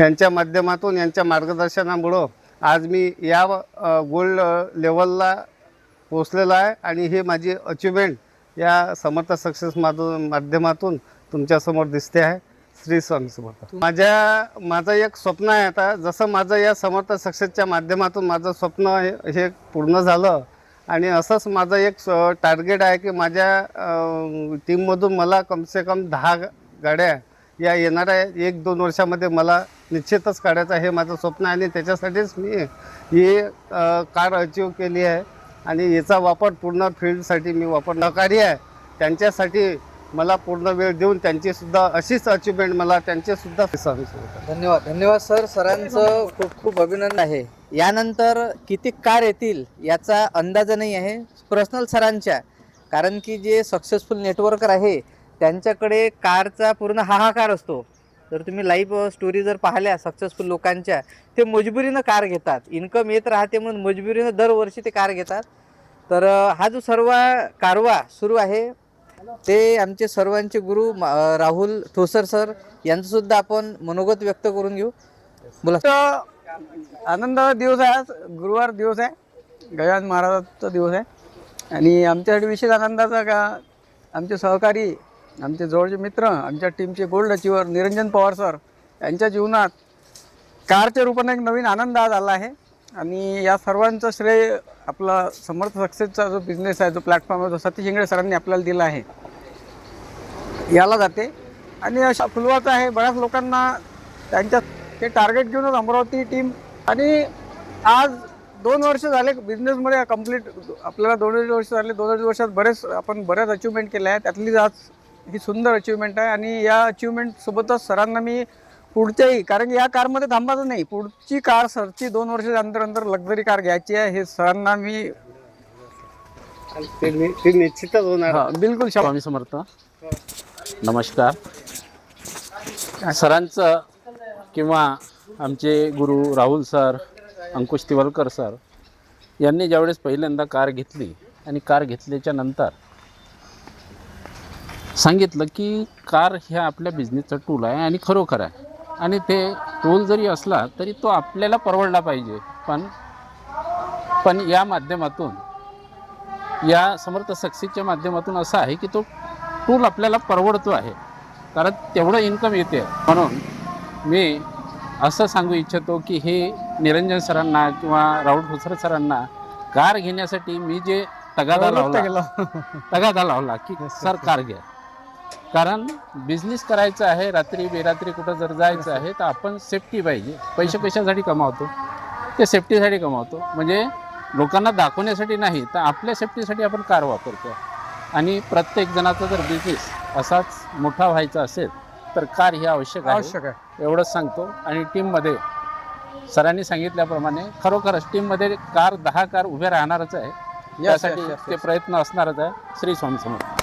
यांच्या माध्यमातून यांच्या मार्गदर्शनामुळं आज मी या गोल्ड लेवलला पोचलेलो आहे आणि हे माझी अचिव्हमेंट या समर्थ सक्सेस माध्यमातून तुमच्यासमोर दिसते आहे. श्री स्वामी समर्थ. माझं एक स्वप्न आहे. आता जसं माझं या समर्थ सक्सेसच्या माध्यमातून माझं स्वप्न हे पूर्ण झालं आणि असंच माझं एक टार्गेट आहे की माझ्या टीममधून मला कमसे कम 10 गाड्या या येणाऱ्या 1-2 वर्षामध्ये मला निश्चितच काढायचं हे माझं स्वप्न आहे आणि त्याच्यासाठीच मी ही कार अचीव केली आहे आणि याचा वापर पूर्ण फील्डसाठी मी वापरला. कार्य आहे त्यांच्यासाठी मला पूर्ण वेळ देऊन त्यांचीसुद्धा अशीच अचिव्हमेंट मला त्यांचेसुद्धा. धन्यवाद सर. सरांचं खूप खूप अभिनंदन आहे. यानंतर किती कार येतील याचा अंदाज नाही आहे पर्सनल सरांच्या, कारण की जे सक्सेसफुल नेटवर्कर आहे त्यांच्याकडे कारचा पूर्ण हाहाकार असतो. जर तुम्ही लाईव्ह स्टोरी जर पाहिल्या सक्सेसफुल लोकांच्या, ते मजबुरीनं कार घेतात. इन्कम येत राहते म्हणून मजबुरीनं दरवर्षी ते कार घेतात. तर हा जो सर्व कारवा सुरू आहे ते आमचे सर्वांचे गुरु राहुल ठोसर सर यांचंसुद्धा आपण मनोगत व्यक्त करून घेऊ. बोला. आनंदाचा दिवस आहे. आज गुरुवार दिवस आहे, गजानन महाराजांचा दिवस आहे आणि आमच्यासाठी विशेष आनंदाचा का आमचे सहकारी, आमचे जवळचे मित्र, आमच्या टीमचे gold achiever Niranjan Pawar sir यांच्या जीवनात कारच्या रूपाने एक नवीन आनंद आज आला आहे आणि या सर्वांचं श्रेय आपला समर्थ सक्सेसचा जो बिझनेस आहे, जो प्लॅटफॉर्म आहे, जो सतीश इंगळे सरांनी आपल्याला दिला आहे याला जाते. आणि अशा फुलवाचं आहे बऱ्याच लोकांना त्यांच्या ते टार्गेट घेऊनच अमरावती टीम आणि आज 2 वर्ष झाले बिझनेसमध्ये कंप्लीट. आपल्याला 2 वर्ष झाले. 2 वर्षात बऱ्याच अचिव्हमेंट केल्या आहेत. त्यातली आज ही सुंदर अचिव्हमेंट आहे आणि या अचिव्हमेंटसोबतच सरांना मी पुढच्याही, कारण की या कारमध्ये थांबायचं नाही, पुढची कार सरची 2 वर्षानंतर लक्झरी कार घ्यायची आहे हे सरांना मी निश्चितच होणार. बिलकुल. स्वामी समर्थ. नमस्कार. सरांचं किंवा आमचे गुरु राहुल सर, अंकुश तिवलकर सर यांनी ज्यावेळेस पहिल्यांदा कार घेतली आणि कार घेतल्याच्या नंतर सांगितलं की कार ह्या आपल्या बिझनेसचा टूल आहे आणि खरोखर आहे आणि ते टूल जरी असला तरी तो आपल्याला परवडला पाहिजे. पण या माध्यमातून, या समर्थ सक्सेसच्या माध्यमातून असं आहे की तो टूल आपल्याला परवडतो आहे, कारण तेवढं इन्कम येते. म्हणून मी असं सांगू इच्छितो की हे निरंजन सरांना किंवा राहुल ठोसर सरांना कार घेण्यासाठी मी जे तगादा लावला की सर कार घ्या, कारण बिझनेस करायचा आहे, रात्री बेरात्री कुठं जर जायचं आहे तर आपण सेफ्टी पाहिजे. पैसे कशासाठी कमावतो? ते सेफ्टीसाठी कमावतो, म्हणजे लोकांना दाखवण्यासाठी नाही तर आपल्या सेफ्टीसाठी आपण कार वापरतो. आणि प्रत्येक जणाचा जर बिझनेस असाच मोठा व्हायचा असेल तर कार ही आवश्यक आहे, एवढंच सांगतो. आणि टीममध्ये सरांनी सांगितल्याप्रमाणे खरोखरच टीममध्ये 10 कार उभ्या राहणारच आहे, त्यासाठी ते प्रयत्न असणारच आहे. श्री स्वामी समर्थ.